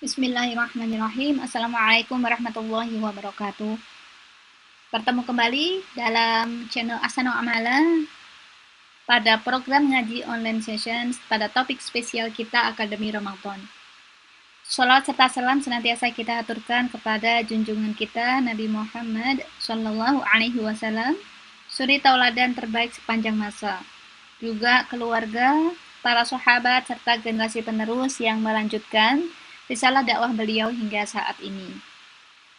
Bismillahirrahmanirrahim. Assalamualaikum warahmatullahi wabarakatuh. Bertemu kembali dalam channel Asana Amala pada program ngaji online session pada topik spesial kita Akademi Ramadan. Sholawat serta salam senantiasa kita aturkan kepada junjungan kita Nabi Muhammad Sallallahu Alaihi Wasallam, suri tauladan terbaik sepanjang masa. Juga keluarga, para sahabat serta generasi penerus yang melanjutkan risalah dakwah beliau hingga saat ini.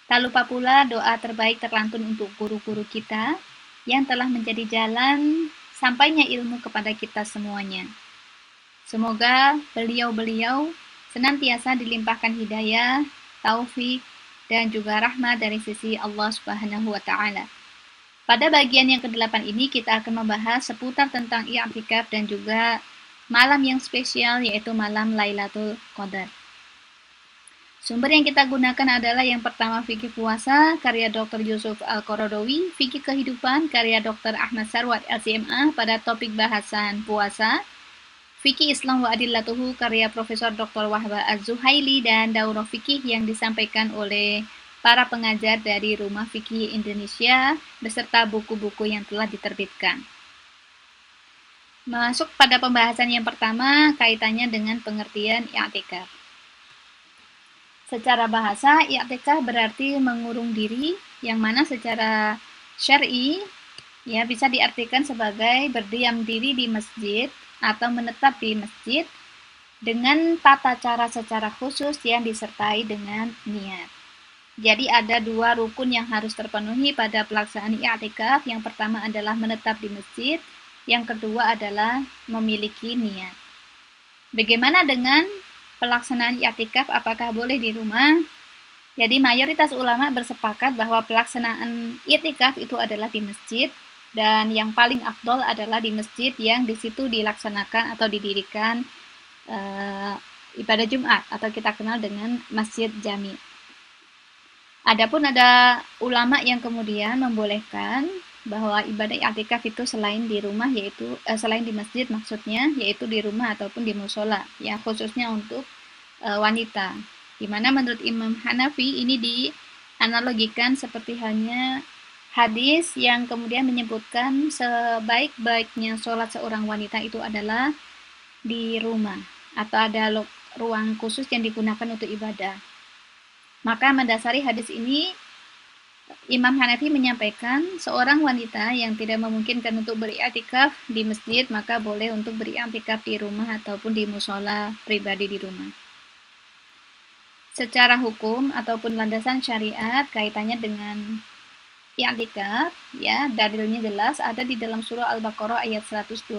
Tak lupa pula doa terbaik terlantun untuk guru-guru kita yang telah menjadi jalan sampainya ilmu kepada kita semuanya. Semoga beliau-beliau senantiasa dilimpahkan hidayah, taufik, dan juga rahmat dari sisi Allah Subhanahu wa Ta'ala. Pada bagian yang ke-8 ini kita akan membahas seputar tentang i'tikaf dan juga malam yang spesial yaitu malam Lailatul Qadar. Sumber yang kita gunakan adalah yang pertama fikih puasa karya Dr. Yusuf Al-Qaradawi, fikih kehidupan karya Dr. Ahmad Sarwat LCMA pada topik bahasan puasa, fikih Islam wa Adillatuhu karya Profesor Dr. Wahba Az-Zuhaili, dan daurah fikih yang disampaikan oleh para pengajar dari Rumah Fikih Indonesia beserta buku-buku yang telah diterbitkan. Masuk pada pembahasan yang pertama kaitannya dengan pengertian i'tikaf. Secara bahasa, i'tikaf berarti mengurung diri, yang mana secara syar'i ya bisa diartikan sebagai berdiam diri di masjid atau menetap di masjid dengan tata cara secara khusus yang disertai dengan niat. Jadi ada dua rukun yang harus terpenuhi pada pelaksanaan i'tikaf. Yang pertama adalah menetap di masjid, yang kedua adalah memiliki niat. Bagaimana dengan pelaksanaan i'tikaf, apakah boleh di rumah? Jadi mayoritas ulama bersepakat bahwa pelaksanaan i'tikaf itu adalah di masjid, dan yang paling afdol adalah di masjid yang di situ dilaksanakan atau didirikan ibadah Jumat atau kita kenal dengan masjid jami. Adapun ada ulama yang kemudian membolehkan bahwa ibadah i'tikaf itu selain di rumah, yaitu selain di masjid maksudnya, yaitu di rumah ataupun di musola, ya khususnya untuk wanita. Di mana menurut Imam Hanafi ini dianalogikan seperti hanya hadis yang kemudian menyebutkan sebaik-baiknya sholat seorang wanita itu adalah di rumah atau ada ruang khusus yang digunakan untuk ibadah. Maka mendasari hadis ini, Imam Hanafi menyampaikan seorang wanita yang tidak memungkinkan untuk beriktikaf di masjid maka boleh untuk beriktikaf di rumah ataupun di musola pribadi di rumah. Secara hukum ataupun landasan syariat kaitannya dengan i'tikaf, ya dalilnya jelas ada di dalam surah Al-Baqarah ayat 125.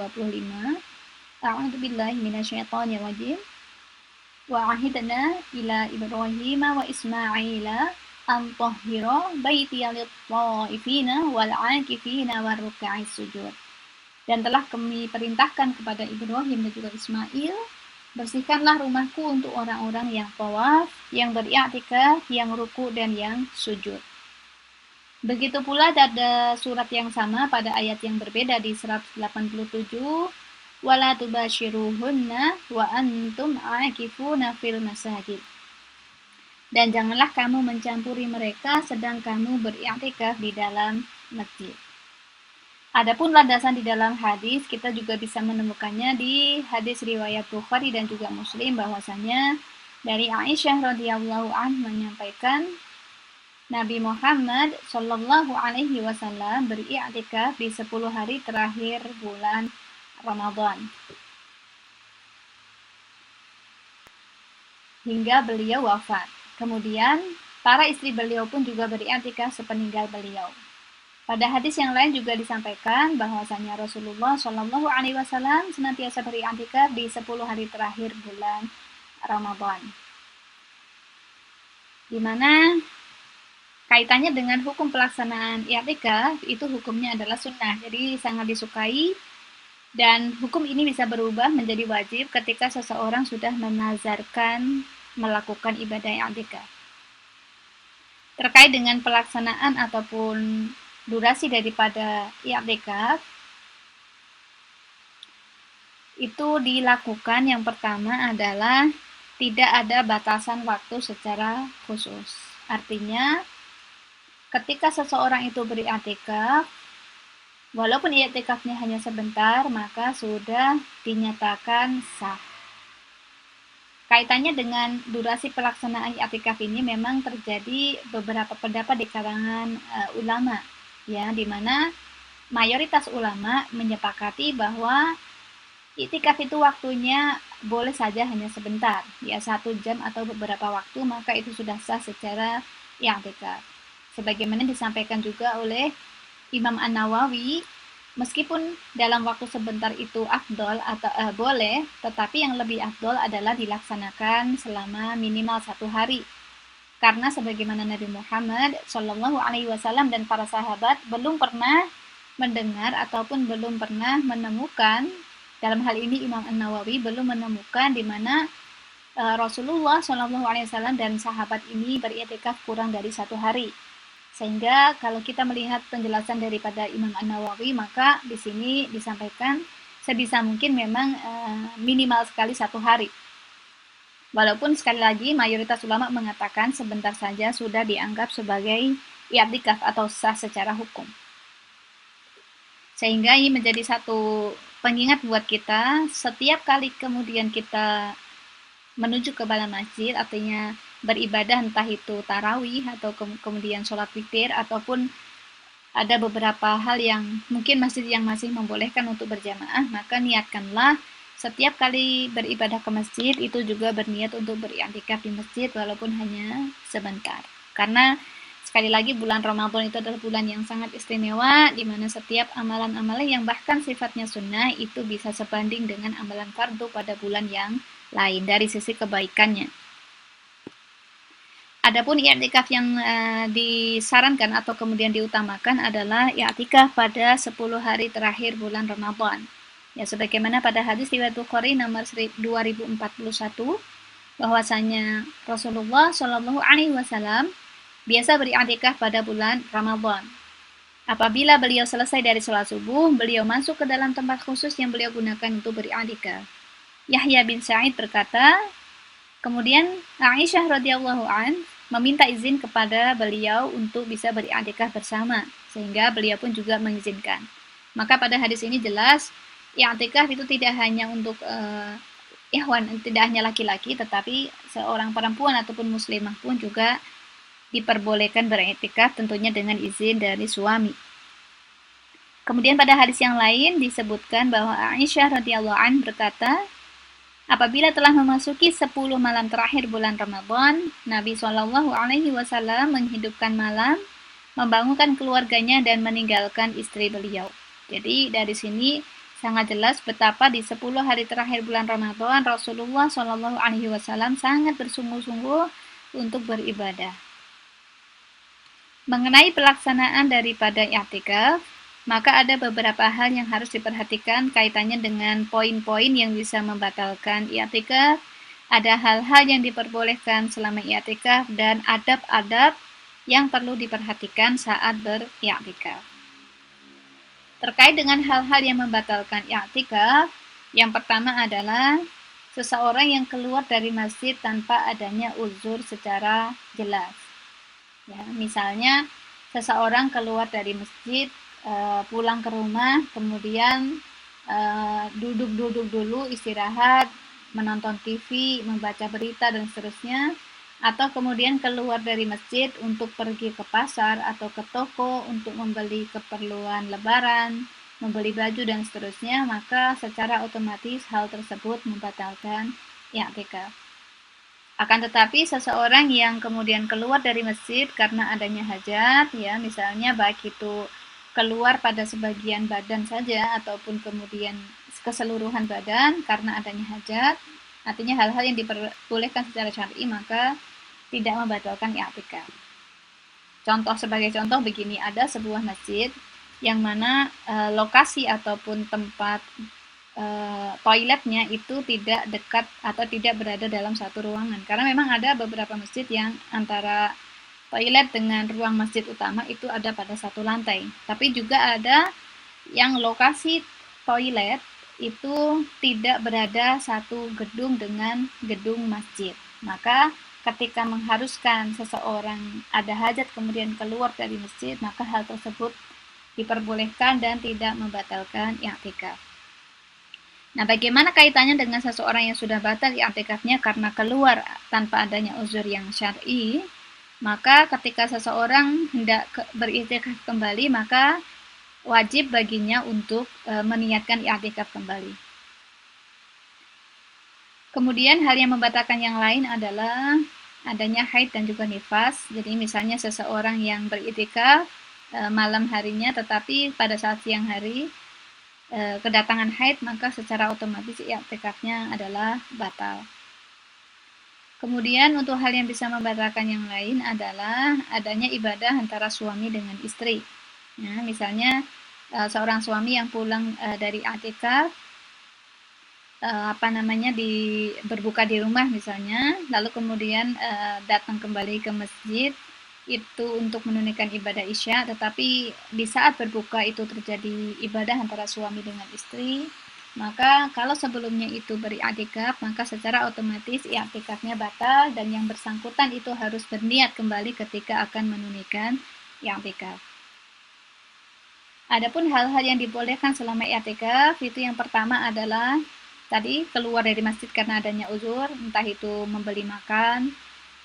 A'udzubillahi minasyaitonirrajim. Wa ahidna ila Ibrahim wa Ismaila an tahhira baitiya lit-ta'ifina wal 'akifina war ruk'is sujud. Dan telah kami perintahkan kepada Ibrahim dan juga Ismail, bersihkanlah rumahku untuk orang-orang yang tawaf, yang beriktikaf, yang ruku dan yang sujud. Begitu pula ada surat yang sama pada ayat yang berbeda di 187, wala tubashiruhunna wa antum aakifuna fil masajid. Dan janganlah kamu mencampuri mereka sedang kamu beriktikaf di dalam masjid. Adapun landasan di dalam hadis, kita juga bisa menemukannya di hadis riwayat Bukhari dan juga Muslim, bahwasanya dari Aisyah radhiyallahu anha menyampaikan Nabi Muhammad Shallallahu Alaihi Wasallam beriktikaf di 10 hari terakhir bulan Ramadan hingga beliau wafat. Kemudian para istri beliau pun juga beriktikaf sepeninggal beliau. Pada hadis yang lain juga disampaikan bahwasanya Rasulullah Shallallahu Alaihi Wasallam senantiasa beriktikaf di 10 hari terakhir bulan Ramadan, di mana kaitannya dengan hukum pelaksanaan i'tikaf itu hukumnya adalah sunnah, jadi sangat disukai. Dan hukum ini bisa berubah menjadi wajib ketika seseorang sudah menazarkan melakukan ibadah i'tikaf. Terkait dengan pelaksanaan ataupun durasi daripada i'tikaf, itu dilakukan yang pertama adalah tidak ada batasan waktu secara khusus. Artinya, ketika seseorang itu beriktikaf, walaupun iktikafnya hanya sebentar, maka sudah dinyatakan sah. Kaitannya dengan durasi pelaksanaan i'tikaf ini memang terjadi beberapa pendapat di kalangan ulama, ya, di mana mayoritas ulama menyepakati bahwa i'tikaf itu waktunya boleh saja hanya sebentar, ya 1 jam atau beberapa waktu, maka itu sudah sah secara i'tikaf. Sebagaimana disampaikan juga oleh Imam An-Nawawi, meskipun dalam waktu sebentar itu afdol atau boleh, tetapi yang lebih afdol adalah dilaksanakan selama minimal 1 hari. Karena sebagaimana Nabi Muhammad Shallallahu Alaihi Wasallam dan para sahabat belum pernah mendengar ataupun belum pernah menemukan, dalam hal ini Imam An-Nawawi belum menemukan di mana Rasulullah Shallallahu Alaihi Wasallam dan sahabat ini beriktikaf kurang dari 1 hari. Sehingga kalau kita melihat penjelasan daripada Imam An-Nawawi, maka di sini disampaikan sebisa mungkin memang minimal sekali 1 hari. Walaupun sekali lagi mayoritas ulama mengatakan sebentar saja sudah dianggap sebagai i'tikaf atau sah secara hukum. Sehingga ini menjadi satu pengingat buat kita, setiap kali kemudian kita menuju ke bala masjid, artinya beribadah entah itu tarawih atau kemudian sholat witir, ataupun ada beberapa hal yang mungkin masjid yang masih membolehkan untuk berjamaah, maka niatkanlah setiap kali beribadah ke masjid itu juga berniat untuk beriktikaf di masjid walaupun hanya sebentar. Karena sekali lagi bulan Ramadan itu adalah bulan yang sangat istimewa, di mana setiap amalan-amalan yang bahkan sifatnya sunnah itu bisa sebanding dengan amalan fardu pada bulan yang lain dari sisi kebaikannya. Adapun i'tikaf yang disarankan atau kemudian diutamakan adalah i'tikaf pada 10 hari terakhir bulan Ramadan. Ya, sebagaimana pada hadis riwayat Bukhari nomor 2041 bahwasanya Rasulullah Shallallahu Alaihi Wasallam biasa beriktikaf pada bulan Ramadan. Apabila beliau selesai dari sholat subuh, beliau masuk ke dalam tempat khusus yang beliau gunakan untuk beriktikaf. Yahya bin Sa'id berkata, kemudian Aisyah radhiyallahu an meminta izin kepada beliau untuk bisa beriktikaf bersama, sehingga beliau pun juga mengizinkan. Maka pada hadis ini jelas i'tikaf itu tidak hanya untuk ikhwan, tidak hanya laki-laki, tetapi seorang perempuan ataupun muslimah pun juga diperbolehkan beriktikaf, tentunya dengan izin dari suami. Kemudian pada hadis yang lain disebutkan bahwa Aisyah radhiyallahu an berkata, apabila telah memasuki 10 malam terakhir bulan Ramadan, Nabi Shallallahu Alaihi Wasallam menghidupkan malam, membangunkan keluarganya dan meninggalkan istri beliau. Jadi dari sini sangat jelas betapa di 10 hari terakhir bulan Ramadan Rasulullah Shallallahu Alaihi Wasallam sangat bersungguh-sungguh untuk beribadah. Mengenai pelaksanaan daripada i'tikaf, maka ada beberapa hal yang harus diperhatikan kaitannya dengan poin-poin yang bisa membatalkan i'tikaf, ada hal-hal yang diperbolehkan selama i'tikaf, dan adab-adab yang perlu diperhatikan saat beriktikaf. Terkait dengan hal-hal yang membatalkan i'tikaf, yang pertama adalah seseorang yang keluar dari masjid tanpa adanya uzur secara jelas. Ya, misalnya seseorang keluar dari masjid, pulang ke rumah, kemudian duduk-duduk dulu, istirahat, menonton TV, membaca berita, dan seterusnya, atau kemudian keluar dari masjid untuk pergi ke pasar atau ke toko untuk membeli keperluan lebaran, membeli baju, dan seterusnya, maka secara otomatis hal tersebut membatalkan i'tikaf. Akan tetapi seseorang yang kemudian keluar dari masjid karena adanya hajat, ya misalnya baik itu keluar pada sebagian badan saja ataupun kemudian keseluruhan badan karena adanya hajat, artinya hal-hal yang diperbolehkan secara syar'i, maka tidak membatalkan i'tikaf. Sebagai contoh begini, ada sebuah masjid yang mana lokasi ataupun tempat toiletnya itu tidak dekat atau tidak berada dalam satu ruangan, karena memang ada beberapa masjid yang antara toilet dengan ruang masjid utama itu ada pada satu lantai, tapi juga ada yang lokasi toilet itu tidak berada satu gedung dengan gedung masjid. Maka ketika mengharuskan seseorang ada hajat kemudian keluar dari masjid, maka hal tersebut diperbolehkan dan tidak membatalkan i'tikaf. Nah, bagaimana kaitannya dengan seseorang yang sudah batal i'tikafnya karena keluar tanpa adanya uzur yang syar'i? Maka ketika seseorang hendak beriktikaf kembali, maka wajib baginya untuk meniatkan i'tikaf kembali. Kemudian hal yang membatalkan yang lain adalah adanya haid dan juga nifas. Jadi misalnya seseorang yang beriktikaf malam harinya, tetapi pada saat siang hari kedatangan haid, maka secara otomatis i'tikafnya adalah batal. Kemudian untuk hal yang bisa membatalkan yang lain adalah adanya ibadah antara suami dengan istri. Nah, misalnya seorang suami yang pulang dari i'tikaf berbuka di rumah misalnya, lalu kemudian datang kembali ke masjid itu untuk menunaikan ibadah isya, tetapi di saat berbuka itu terjadi ibadah antara suami dengan istri, maka kalau sebelumnya itu beriktikaf, maka secara otomatis i'tikafnya batal dan yang bersangkutan itu harus berniat kembali ketika akan menunaikan i'tikaf. Adapun hal-hal yang dibolehkan selama i'tikaf itu yang pertama adalah tadi keluar dari masjid karena adanya uzur, entah itu membeli makan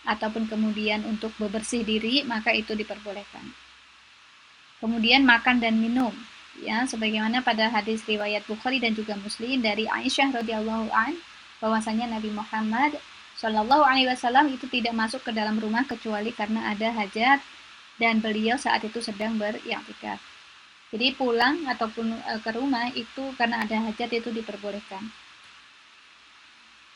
ataupun kemudian untuk bebersih diri, maka itu diperbolehkan. Kemudian makan dan minum, ya, sebagaimana pada hadis riwayat Bukhari dan juga Muslim dari Aisyah radhiyallahu an, bahwasanya Nabi Muhammad Shallallahu alaihi wasallam itu tidak masuk ke dalam rumah kecuali karena ada hajat dan beliau saat itu sedang beriktikaf. Jadi pulang ataupun ke rumah itu karena ada hajat itu diperbolehkan.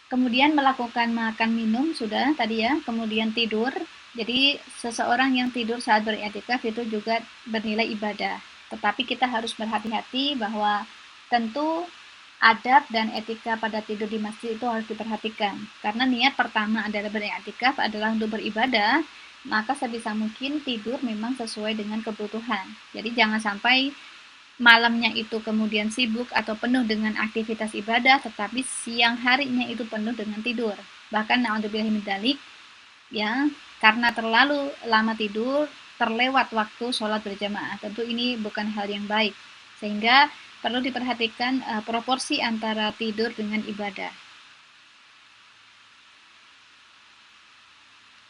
Kemudian melakukan makan minum sudah tadi ya, kemudian tidur. Jadi seseorang yang tidur saat beriktikaf itu juga bernilai ibadah. Tetapi kita harus berhati-hati bahwa tentu adab dan etika pada tidur di masjid itu harus diperhatikan. Karena niat pertama adalah beriktikaf adalah untuk beribadah, maka sebisa mungkin tidur memang sesuai dengan kebutuhan. Jadi jangan sampai malamnya itu kemudian sibuk atau penuh dengan aktivitas ibadah, tetapi siang harinya itu penuh dengan tidur. Bahkan na'udzubillah min dzalik, ya, karena terlalu lama tidur, terlewat waktu sholat berjamaah. Tentu ini bukan hal yang baik. Sehingga perlu diperhatikan proporsi antara tidur dengan ibadah.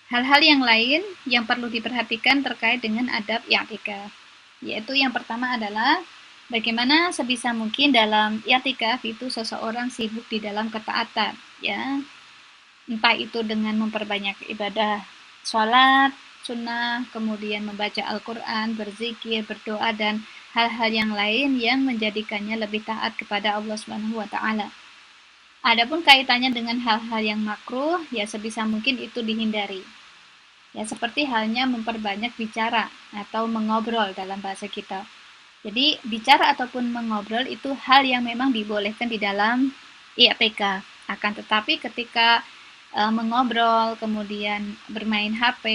Hal-hal yang lain yang perlu diperhatikan terkait dengan adab i'tikaf, yaitu yang pertama adalah bagaimana sebisa mungkin dalam i'tikaf itu seseorang sibuk di dalam ketaatan, ya, entah itu dengan memperbanyak ibadah sholat sunnah, kemudian membaca Al-Quran, berzikir, berdoa, dan hal-hal yang lain yang menjadikannya lebih taat kepada Allah Subhanahu wa Ta'ala. Adapun kaitannya dengan hal-hal yang makruh, ya sebisa mungkin itu dihindari. Ya, seperti halnya memperbanyak bicara atau mengobrol dalam bahasa kita. Jadi, bicara ataupun mengobrol itu hal yang memang dibolehkan di dalam i'tikaf. Akan tetapi ketika mengobrol, kemudian bermain HP,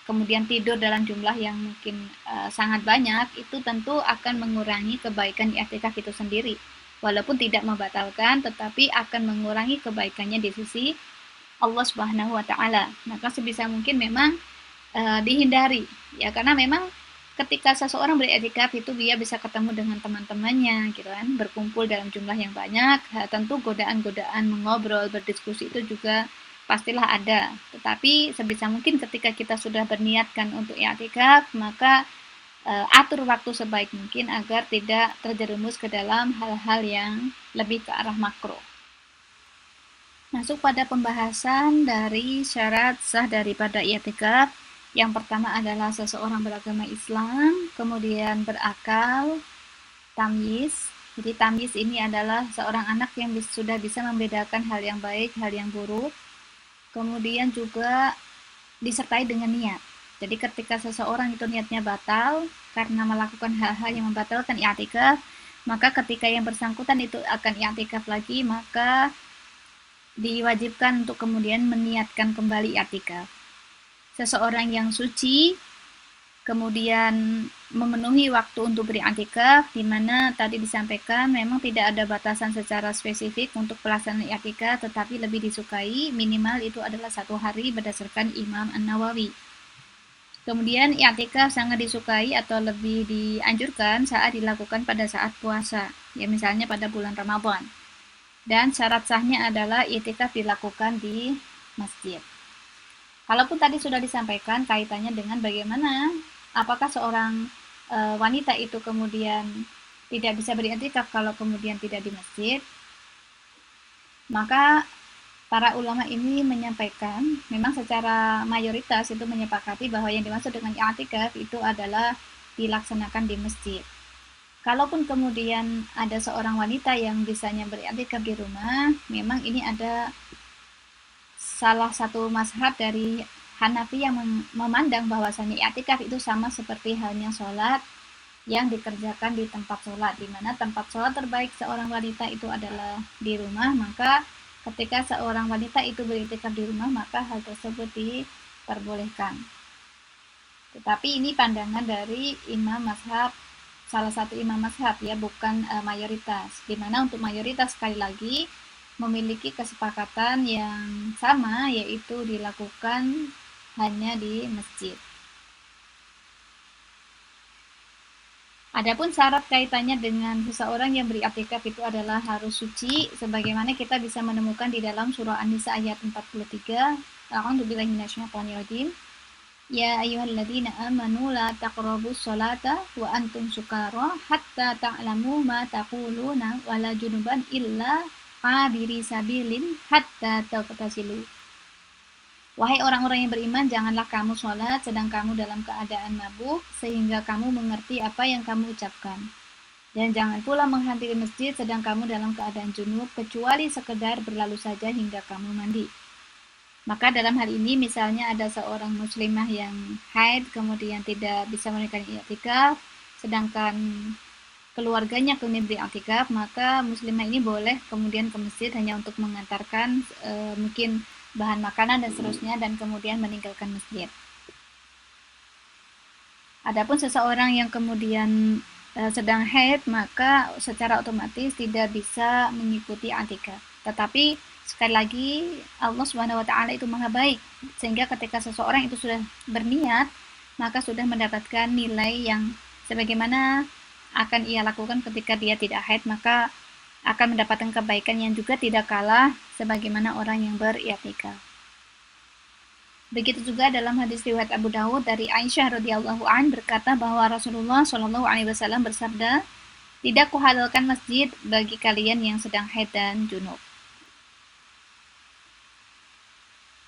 kemudian tidur dalam jumlah yang mungkin sangat banyak, itu tentu akan mengurangi kebaikan i'tikaf itu sendiri. Walaupun tidak membatalkan, tetapi akan mengurangi kebaikannya di sisi Allah Subhanahu wa Ta'ala. Maka sebisa mungkin memang dihindari, ya, karena memang ketika seseorang beriktikaf itu dia bisa ketemu dengan teman-temannya, gitu kan, berkumpul dalam jumlah yang banyak. Tentu godaan-godaan mengobrol, berdiskusi itu juga pastilah ada. Tetapi sebisa mungkin ketika kita sudah berniatkan untuk i'tikaf, maka atur waktu sebaik mungkin agar tidak terjerumus ke dalam hal-hal yang lebih ke arah makruh. Masuk pada pembahasan dari syarat sah daripada i'tikaf. Yang pertama adalah seseorang beragama Islam, kemudian berakal, tamyiz. Jadi tamyiz ini adalah seorang anak yang sudah bisa membedakan hal yang baik, hal yang buruk. Kemudian juga disertai dengan niat. Jadi ketika seseorang itu niatnya batal karena melakukan hal-hal yang membatalkan i'tikaf, maka ketika yang bersangkutan itu akan i'tikaf lagi, maka diwajibkan untuk kemudian meniatkan kembali i'tikaf. Seseorang yang suci kemudian memenuhi waktu untuk beriktikaf, di mana tadi disampaikan memang tidak ada batasan secara spesifik untuk pelaksanaan iktikaf, tetapi lebih disukai minimal itu adalah 1 hari berdasarkan Imam An-Nawawi. Kemudian i'tikaf sangat disukai atau lebih dianjurkan saat dilakukan pada saat puasa, ya misalnya pada bulan Ramadan. Dan syarat sahnya adalah i'tikaf dilakukan di masjid. Kalaupun tadi sudah disampaikan kaitannya dengan bagaimana apakah seorang wanita itu kemudian tidak bisa beriktikaf kalau kemudian tidak di masjid, maka para ulama ini menyampaikan, memang secara mayoritas itu menyepakati bahwa yang dimaksud dengan i'tikaf itu adalah dilaksanakan di masjid. Kalaupun kemudian ada seorang wanita yang bisanya beriktikaf di rumah, memang ini ada salah satu mazhab dari Hanafi yang memandang bahwasanya i'tikaf itu sama seperti halnya sholat yang dikerjakan di tempat sholat, di mana tempat sholat terbaik seorang wanita itu adalah di rumah, maka ketika seorang wanita itu beriktikaf di rumah, maka hal tersebut diperbolehkan. Tetapi ini pandangan dari imam mazhab, salah satu imam mazhab ya, bukan mayoritas. Di mana untuk mayoritas sekali lagi memiliki kesepakatan yang sama, yaitu dilakukan hanya di masjid. Adapun syarat kaitannya dengan seseorang yang beriktikaf itu adalah harus suci, sebagaimana kita bisa menemukan di dalam surah An-Nisa ayat 43. A'udzubillahi minasyaitonir rajim. Ya ayyuhalladzina amanu la taqrabus sholata wa antum sukara hatta ta'lamu ma taquluna wa la junuban illa abiri sabilin hatta taghtasilu. Wahai orang-orang yang beriman, janganlah kamu sholat sedang kamu dalam keadaan mabuk, sehingga kamu mengerti apa yang kamu ucapkan. Dan jangan pula menghadiri masjid sedang kamu dalam keadaan junub, kecuali sekedar berlalu saja hingga kamu mandi. Maka dalam hal ini, misalnya ada seorang muslimah yang haid, kemudian tidak bisa menunaikan i'tikaf, sedangkan keluarganya kemudian beriktikaf, maka muslimah ini boleh kemudian ke masjid hanya untuk mengantarkan mungkin bahan makanan dan seterusnya, dan kemudian meninggalkan masjid. Adapun seseorang yang kemudian sedang haid, maka secara otomatis tidak bisa mengikuti i'tikaf. Tetapi sekali lagi Allah Subhanahu wa taala itu Maha baik, sehingga ketika seseorang itu sudah berniat, maka sudah mendapatkan nilai yang sebagaimana akan ia lakukan ketika dia tidak haid, maka akan mendapatkan kebaikan yang juga tidak kalah sebagaimana orang yang beriktikaf. Begitu juga dalam hadis riwayat Abu Dawud dari Aisyah radhiyallahu an berkata bahwa Rasulullah shallallahu alaihi wasallam bersabda, "Tidak kuhalalkan masjid bagi kalian yang sedang haid dan junub."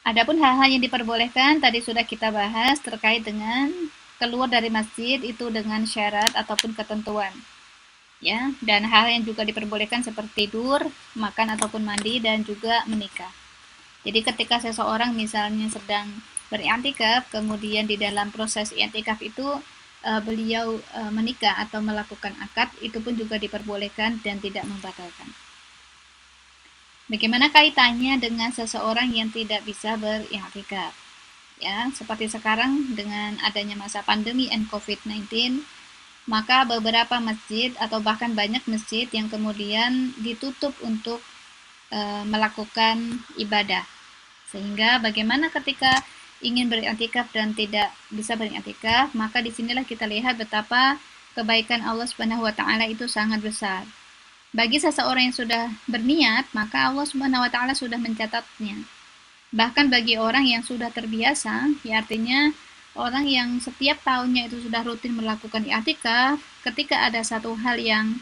Adapun hal-hal yang diperbolehkan tadi sudah kita bahas terkait dengan keluar dari masjid itu dengan syarat ataupun ketentuan. Ya, dan hal yang juga diperbolehkan seperti tidur, makan ataupun mandi, dan juga menikah. Jadi ketika seseorang misalnya sedang beriktikaf, kemudian di dalam proses iktikaf itu beliau menikah atau melakukan akad, itu pun juga diperbolehkan dan tidak membatalkan. Bagaimana kaitannya dengan seseorang yang tidak bisa beriktikaf? Ya, seperti sekarang dengan adanya masa pandemi and COVID-19, maka beberapa masjid atau bahkan banyak masjid yang kemudian ditutup untuk melakukan ibadah. Sehingga bagaimana ketika ingin beriktikaf dan tidak bisa beriktikaf, maka disinilah kita lihat betapa kebaikan Allah Subhanahu wa taala itu sangat besar. Bagi seseorang yang sudah berniat, maka Allah Subhanahu wa taala sudah mencatatnya. Bahkan bagi orang yang sudah terbiasa, ya artinya orang yang setiap tahunnya itu sudah rutin melakukan i'tikaf, ketika ada satu hal yang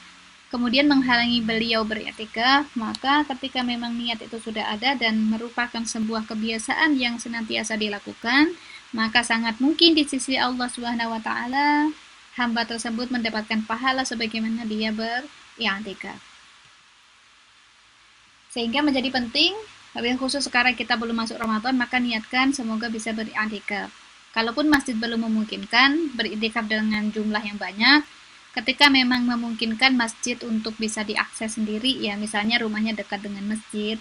kemudian menghalangi beliau beriktikaf, maka ketika memang niat itu sudah ada dan merupakan sebuah kebiasaan yang senantiasa dilakukan, maka sangat mungkin di sisi Allah Subhanahu wa taala hamba tersebut mendapatkan pahala sebagaimana dia beriktikaf. Sehingga menjadi penting, khusus sekarang kita belum masuk Ramadan, maka niatkan semoga bisa beriktikaf. Kalaupun masjid belum memungkinkan beriktikaf dengan jumlah yang banyak, ketika memang memungkinkan masjid untuk bisa diakses sendiri, ya misalnya rumahnya dekat dengan masjid,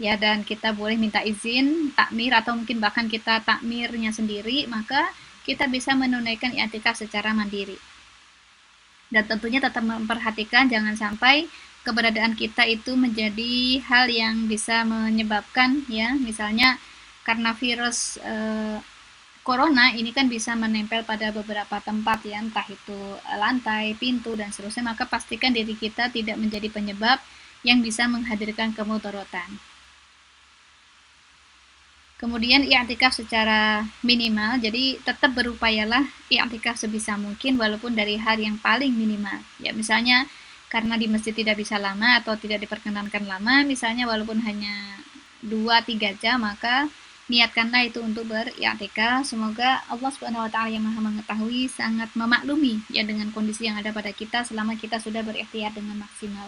ya dan kita boleh minta izin takmir atau mungkin bahkan kita takmirnya sendiri, maka kita bisa menunaikan i'tikaf secara mandiri. Dan tentunya tetap memperhatikan jangan sampai keberadaan kita itu menjadi hal yang bisa menyebabkan, ya, misalnya karena virus corona ini kan bisa menempel pada beberapa tempat, ya, entah itu lantai, pintu, dan seterusnya, maka pastikan diri kita tidak menjadi penyebab yang bisa menghadirkan kemudaratan. Kemudian i'tikaf secara minimal, jadi tetap berupayalah i'tikaf sebisa mungkin walaupun dari hari yang paling minimal. Ya, misalnya karena di masjid tidak bisa lama atau tidak diperkenankan lama, misalnya walaupun hanya 2-3 jam, maka niatkanlah itu untuk beriktikaf. Semoga Allah Subhanahu wa taala yang Maha mengetahui sangat memaklumi, ya, dengan kondisi yang ada pada kita selama kita sudah berikhtiar dengan maksimal.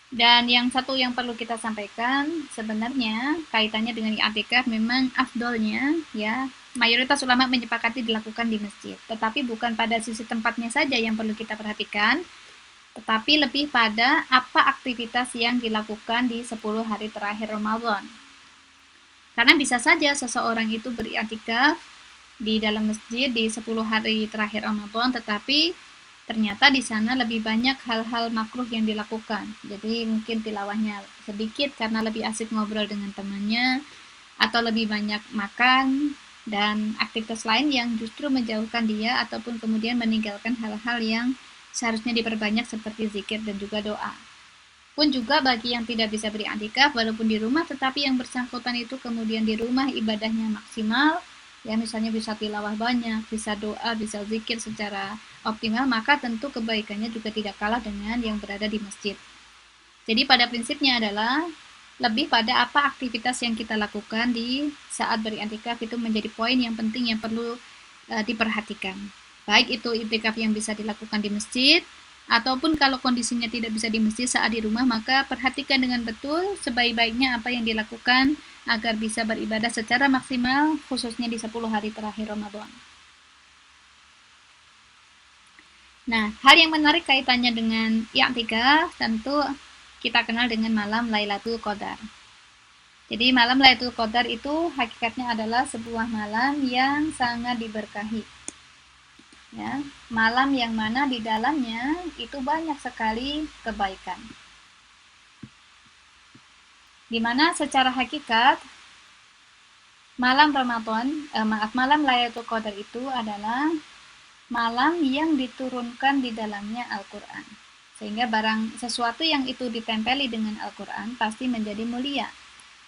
Dan yang satu yang perlu kita sampaikan, sebenarnya kaitannya dengan i'tikaf memang afdolnya, ya, mayoritas ulama menyepakati dilakukan di masjid. Tetapi bukan pada sisi tempatnya saja yang perlu kita perhatikan, tetapi lebih pada apa aktivitas yang dilakukan di 10 hari terakhir Ramadan. Karena bisa saja seseorang itu beriktikaf di dalam masjid di 10 hari terakhir Ramadan, tetapi ternyata di sana lebih banyak hal-hal makruh yang dilakukan. Jadi mungkin tilawahnya sedikit karena lebih asik ngobrol dengan temannya, atau lebih banyak makan, dan aktivitas lain yang justru menjauhkan dia ataupun kemudian meninggalkan hal-hal yang seharusnya diperbanyak seperti zikir dan juga doa. Pun juga bagi yang tidak bisa beriktikaf walaupun di rumah, tetapi yang bersangkutan itu kemudian di rumah ibadahnya maksimal, ya, misalnya bisa tilawah banyak, bisa doa, bisa zikir secara optimal, maka tentu kebaikannya juga tidak kalah dengan yang berada di masjid. Jadi pada prinsipnya adalah lebih pada apa aktivitas yang kita lakukan di saat beriktikaf itu menjadi poin yang penting yang perlu diperhatikan. Baik itu iktikaf yang bisa dilakukan di masjid, ataupun kalau kondisinya tidak bisa di masjid saat di rumah, maka perhatikan dengan betul sebaik-baiknya apa yang dilakukan agar bisa beribadah secara maksimal, khususnya di 10 hari terakhir Ramadan. Nah, hal yang menarik kaitannya dengan i'tikaf tentu kita kenal dengan malam Lailatul Qadar. Jadi malam Lailatul Qadar itu hakikatnya adalah sebuah malam yang sangat diberkahi. Ya, malam yang mana di dalamnya itu banyak sekali kebaikan. Dimana secara hakikat malam Ramadan, malam Lailatul Qadar itu adalah malam yang diturunkan di dalamnya Al-Quran. Sehingga barang sesuatu yang itu ditempeli dengan Al-Quran pasti menjadi mulia.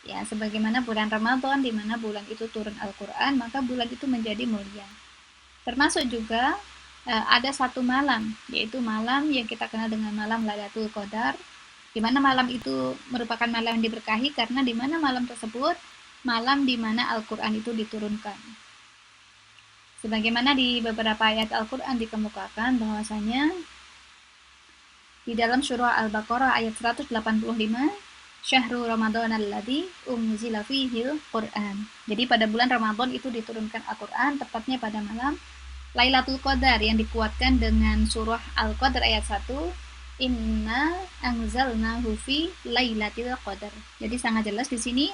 Ya, sebagaimana bulan Ramadan di mana bulan itu turun Al-Quran, maka bulan itu menjadi mulia. Termasuk juga ada satu malam, yaitu malam yang kita kenal dengan malam Lailatul Qadar, di mana malam itu merupakan malam yang diberkahi karena di mana malam tersebut malam di mana Al-Quran itu diturunkan. Sebagaimana di beberapa ayat Al-Quran dikemukakan bahwasanya di dalam surah Al-Baqarah ayat 185, Syahrul Ramadan alladzi unzila fihil Qur'an. Jadi pada bulan Ramadan itu diturunkan Al-Quran, tepatnya pada malam Lailatul Qadar yang dikuatkan dengan surah Al-Qadar ayat 1, Inna anzalnahu fi Lailatul Qadar. Jadi sangat jelas di sini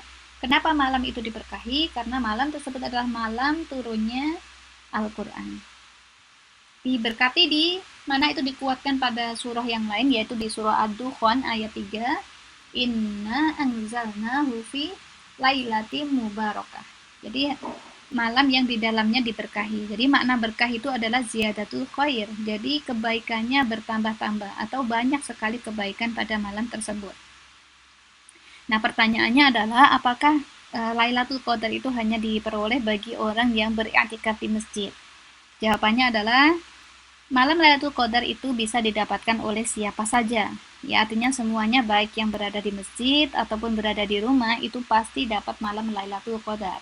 kenapa malam itu diberkahi, karena malam tersebut adalah malam turunnya Al-Quran. Diberkati di mana itu dikuatkan pada surah yang lain, yaitu di surah Ad-Dukhan ayat 3, Inna anzalnahu fi Lailatin Mubarakah. Jadi malam yang di dalamnya diberkahi. Jadi makna berkah itu adalah ziyadatul khair. Jadi kebaikannya bertambah-tambah atau banyak sekali kebaikan pada malam tersebut. Nah, pertanyaannya adalah apakah Lailatul Qadar itu hanya diperoleh bagi orang yang beriktikaf di masjid? Jawabannya adalah malam Lailatul Qadar itu bisa didapatkan oleh siapa saja. Ya, artinya semuanya baik yang berada di masjid ataupun berada di rumah itu pasti dapat malam Lailatul Qadar.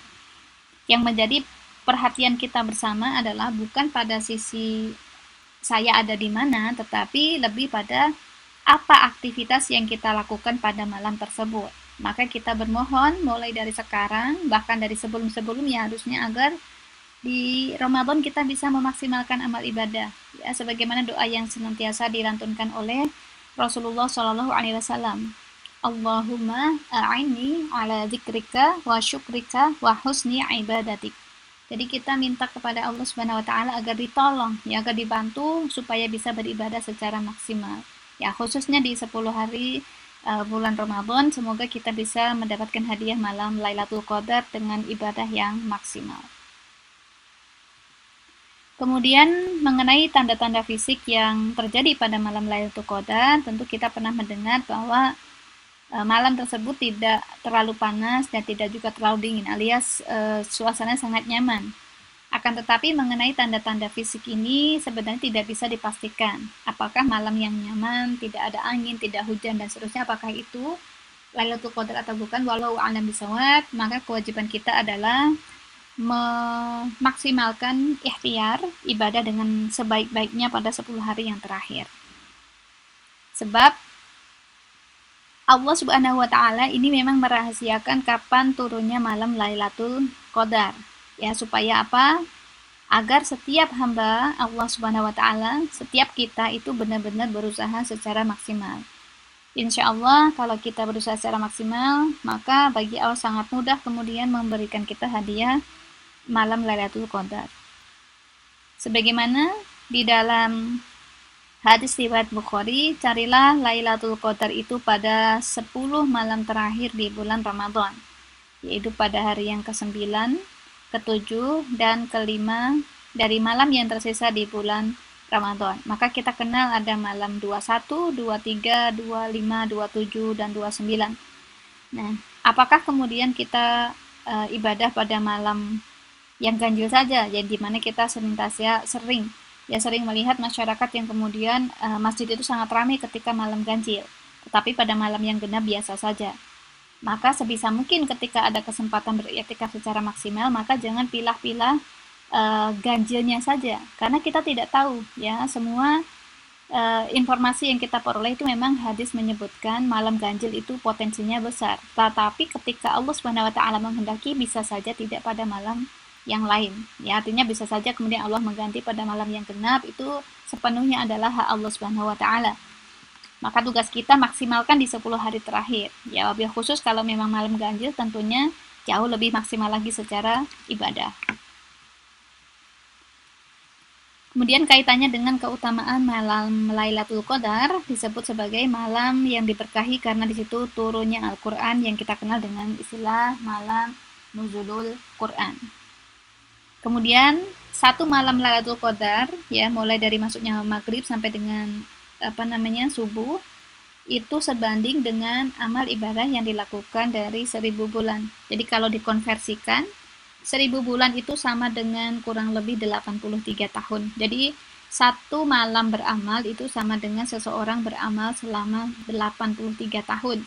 Yang menjadi perhatian kita bersama adalah bukan pada sisi saya ada di mana, tetapi lebih pada apa aktivitas yang kita lakukan pada malam tersebut. Maka kita bermohon mulai dari sekarang, bahkan dari sebelum-sebelumnya harusnya, agar di Ramadan kita bisa memaksimalkan amal ibadah. Ya, sebagaimana doa yang senantiasa dilantunkan oleh Rasulullah SAW. Allahumma a'inni ala dzikrika wa syukrika wa husni ibadatik. Jadi kita minta kepada Allah Subhanahu wa taala agar ditolong, ya, agar dibantu supaya bisa beribadah secara maksimal. Ya, khususnya di 10 hari bulan Ramadan, semoga kita bisa mendapatkan hadiah malam Lailatul Qadar dengan ibadah yang maksimal. Kemudian mengenai tanda-tanda fisik yang terjadi pada malam Lailatul Qadar, tentu kita pernah mendengar bahwa malam tersebut tidak terlalu panas dan tidak juga terlalu dingin, alias suasana sangat nyaman. Akan tetapi mengenai tanda-tanda fisik ini sebenarnya tidak bisa dipastikan. Apakah malam yang nyaman, tidak ada angin, tidak hujan, dan seterusnya, apakah itu Lailatul Qadar atau bukan, walau a'lam bishawab. Maka kewajiban kita adalah memaksimalkan ikhtiar ibadah dengan sebaik-baiknya pada 10 hari yang terakhir. Sebab Allah Subhanahu wa taala ini memang merahasiakan kapan turunnya malam Lailatul Qadar. Ya, supaya apa? Agar setiap hamba Allah Subhanahu wa taala, setiap kita itu benar-benar berusaha secara maksimal. Insya Allah kalau kita berusaha secara maksimal, maka bagi Allah sangat mudah kemudian memberikan kita hadiah malam Lailatul Qadar. Sebagaimana di dalam hadis riwayat Bukhari, carilah Lailatul Qadar itu pada 10 malam terakhir di bulan Ramadan, yaitu pada hari yang ke-9, ke-7, dan ke-5 dari malam yang tersisa di bulan Ramadan. Maka kita kenal ada malam 21, 23, 25, 27, dan 29. Nah, apakah kemudian kita ibadah pada malam yang ganjil saja, ya, di mana kita senantiasa sering melihat masyarakat yang kemudian masjid itu sangat ramai ketika malam ganjil, tetapi pada malam yang genap biasa saja. Maka sebisa mungkin ketika ada kesempatan beriktikaf secara maksimal, maka jangan pilah-pilah ganjilnya saja, karena kita tidak tahu, ya, semua informasi yang kita peroleh itu memang hadis menyebutkan malam ganjil itu potensinya besar, tetapi ketika Allah Subhanahu wa taala menghendaki bisa saja tidak pada malam yang lain, ya, artinya bisa saja kemudian Allah mengganti pada malam yang genap, itu sepenuhnya adalah hak Allah Subhanahu wa taala. Maka tugas kita maksimalkan di 10 hari terakhir, ya, wabil khusus kalau memang malam ganjil tentunya jauh lebih maksimal lagi secara ibadah. Kemudian kaitannya dengan keutamaan malam Lailatul Qadar, disebut sebagai malam yang diberkahi karena di situ turunnya Al-Qur'an yang kita kenal dengan istilah malam Nuzulul Qur'an. Kemudian satu malam Lailatul Qadar, ya, mulai dari masuknya maghrib sampai dengan subuh, itu sebanding dengan amal ibadah yang dilakukan dari 1000 bulan. Jadi kalau dikonversikan, 1000 bulan itu sama dengan kurang lebih 83 tahun. Jadi satu malam beramal itu sama dengan seseorang beramal selama 83 tahun.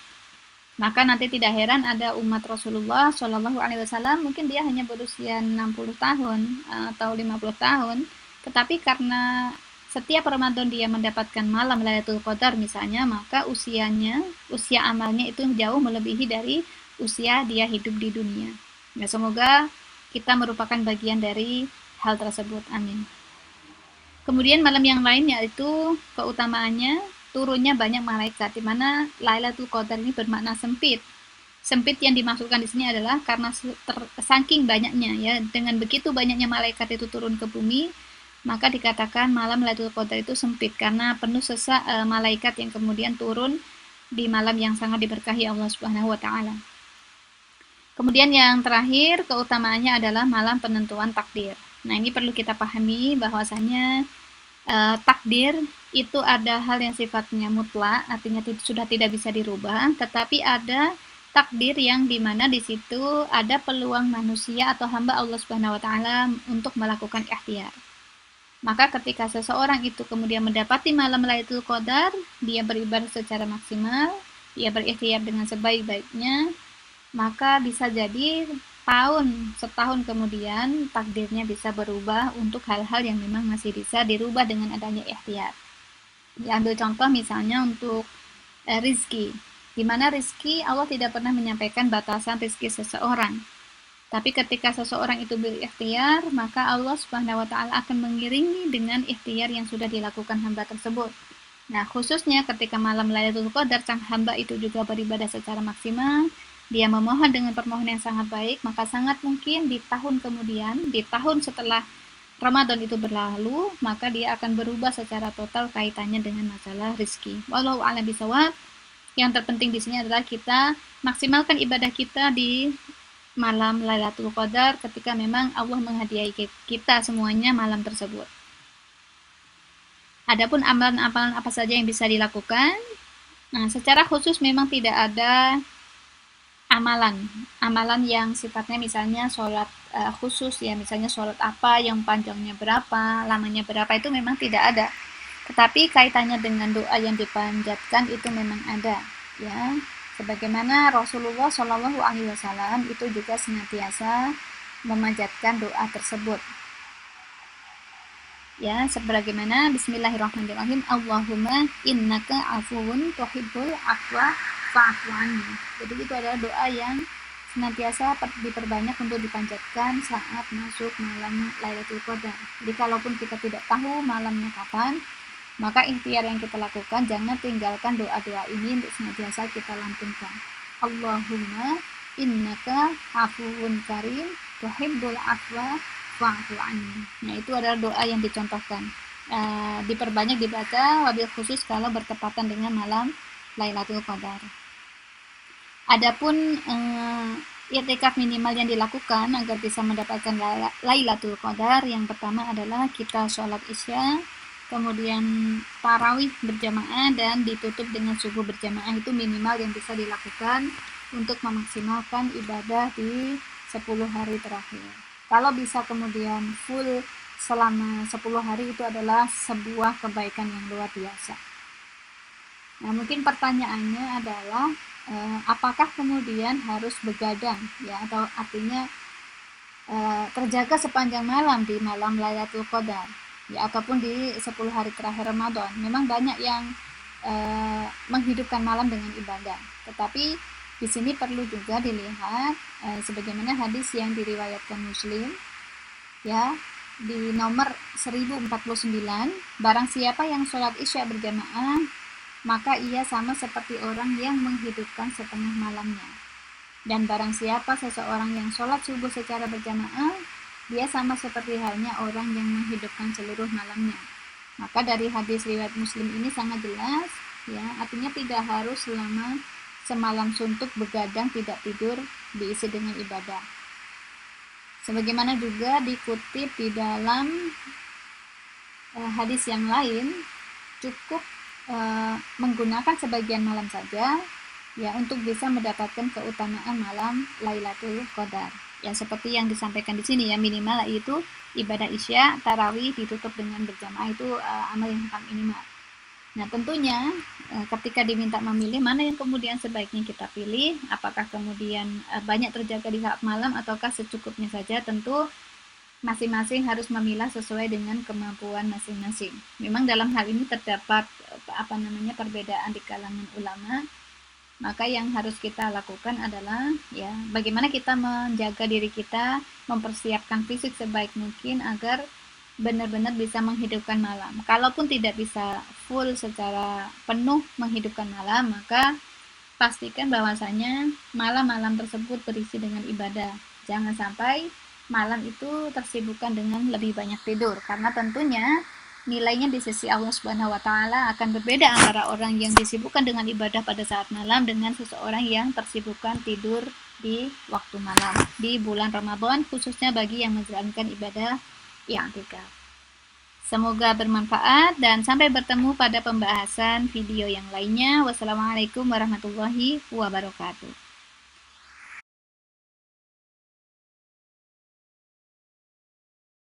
Maka nanti tidak heran ada umat Rasulullah Shallallahu Alaihi Wasallam mungkin dia hanya berusia 60 tahun atau 50 tahun, tetapi karena setiap Ramadan dia mendapatkan malam Lailatul Qadar misalnya, maka usia amalnya itu jauh melebihi dari usia dia hidup di dunia. Ya, semoga kita merupakan bagian dari hal tersebut. Amin. Kemudian malam yang lain yaitu keutamaannya turunnya banyak malaikat, di mana Lailatul Qadar ini bermakna sempit. Sempit yang dimaksudkan di sini adalah karena saking banyaknya, ya, dengan begitu banyaknya malaikat itu turun ke bumi, maka dikatakan malam Lailatul Qadar itu sempit karena penuh sesak malaikat yang kemudian turun di malam yang sangat diberkahi Allah Subhanahu wa taala. Kemudian yang terakhir keutamaannya adalah malam penentuan takdir. Nah, ini perlu kita pahami bahwasanya takdir itu ada hal yang sifatnya mutlak, artinya sudah tidak bisa dirubah, tetapi ada takdir yang dimana di situ ada peluang manusia atau hamba Allah Subhanahu wa taala untuk melakukan ikhtiar. Maka ketika seseorang itu kemudian mendapati malam Lailatul Qadar, dia beribadah secara maksimal, dia berikhtiar dengan sebaik-baiknya, maka bisa jadi setahun kemudian takdirnya bisa berubah untuk hal-hal yang memang masih bisa dirubah dengan adanya ikhtiar. Diambil contoh misalnya untuk rizki, di mana rizki Allah tidak pernah menyampaikan batasan rizki seseorang. Tapi ketika seseorang itu berikhtiar, maka Allah Subhanahu wa taala akan mengiringi dengan ikhtiar yang sudah dilakukan hamba tersebut. Nah, khususnya ketika malam Lailatul Qadar sang hamba itu juga beribadah secara maksimal, dia memohon dengan permohonan yang sangat baik, maka sangat mungkin di tahun kemudian, di tahun setelah Ramadan itu berlalu, maka dia akan berubah secara total kaitannya dengan masalah rezeki. Wallahu a'lam bishawab. Yang terpenting di sini adalah kita maksimalkan ibadah kita di malam Lailatul Qadar ketika memang Allah menghadiahi kita semuanya malam tersebut. Adapun amalan-amalan apa saja yang bisa dilakukan, nah secara khusus memang tidak ada amalan yang sifatnya misalnya sholat khusus ya, misalnya sholat apa yang panjangnya berapa, lamanya berapa, itu memang tidak ada. Tetapi kaitannya dengan doa yang dipanjatkan itu memang ada ya. Sebagaimana Rasulullah Shallallahu Alaihi Wasallam itu juga senantiasa memanjatkan doa tersebut. Ya, sebagaimana Bismillahirrahmanirrahim, Allahumma innaka afuwun tuhibbul afwa fa'fu anni. Jadi itu adalah doa yang senantiasa diperbanyak untuk dipanjatkan saat masuk malam Lailatul Qadar. Jadi kalaupun kita tidak tahu malamnya kapan, maka ikhtiar yang kita lakukan, jangan tinggalkan doa-doa ini untuk senantiasa kita lantunkan. Allahumma innaka afuwun karim tuhibbul afwa fa'fu anni. Nah, itu adalah doa yang dicontohkan. Diperbanyak dibaca, wabil khusus kalau bertepatan dengan malam Lailatul Qadar. Adapun i'tikaf minimal yang dilakukan agar bisa mendapatkan Lailatul Qadar, yang pertama adalah kita sholat Isya, kemudian tarawih berjamaah, dan ditutup dengan subuh berjamaah. Itu minimal yang bisa dilakukan untuk memaksimalkan ibadah di 10 hari terakhir. Kalau bisa kemudian full selama 10 hari, itu adalah sebuah kebaikan yang luar biasa. Nah, mungkin pertanyaannya adalah apakah kemudian harus begadang ya, atau artinya terjaga sepanjang malam di malam Lailatul Qadar ya, ataupun di 10 hari terakhir Ramadan. Memang banyak yang menghidupkan malam dengan ibadah, tetapi di sini perlu juga dilihat sebagaimana hadis yang diriwayatkan Muslim ya, di nomor 1049, barang siapa yang sholat Isya berjamaah, maka ia sama seperti orang yang menghidupkan setengah malamnya. Dan barang siapa seseorang yang sholat subuh secara berjamaah, dia sama seperti halnya orang yang menghidupkan seluruh malamnya. Maka dari hadis riwayat Muslim ini sangat jelas ya, artinya tidak harus selama semalam suntuk begadang tidak tidur diisi dengan ibadah. Sebagaimana juga dikutip di dalam hadis yang lain, cukup menggunakan sebagian malam saja ya untuk bisa mendapatkan keutamaan malam Lailatul Qadar. Ya seperti yang disampaikan di sini ya, minimal itu ibadah Isya, tarawih ditutup dengan berjamaah, itu amal yang paling minimal. Nah, tentunya ketika diminta memilih mana yang kemudian sebaiknya kita pilih, apakah kemudian banyak terjaga di saat malam ataukah secukupnya saja, tentu masing-masing harus memilah sesuai dengan kemampuan masing-masing. Memang dalam hal ini terdapat perbedaan di kalangan ulama. Maka yang harus kita lakukan adalah ya bagaimana kita menjaga diri kita, mempersiapkan fisik sebaik mungkin agar benar-benar bisa menghidupkan malam. Kalaupun tidak bisa full secara penuh menghidupkan malam, maka pastikan bahwasanya malam-malam tersebut berisi dengan ibadah. Jangan sampai malam itu tersibukkan dengan lebih banyak tidur, karena tentunya nilainya di sisi Allah Subhanahu wa taala akan berbeda antara orang yang disibukkan dengan ibadah pada saat malam dengan seseorang yang tersibukkan tidur di waktu malam di bulan Ramadan, khususnya bagi yang menjalankan ibadah i'tikaf. Semoga bermanfaat dan sampai bertemu pada pembahasan video yang lainnya. Wassalamualaikum warahmatullahi wabarakatuh.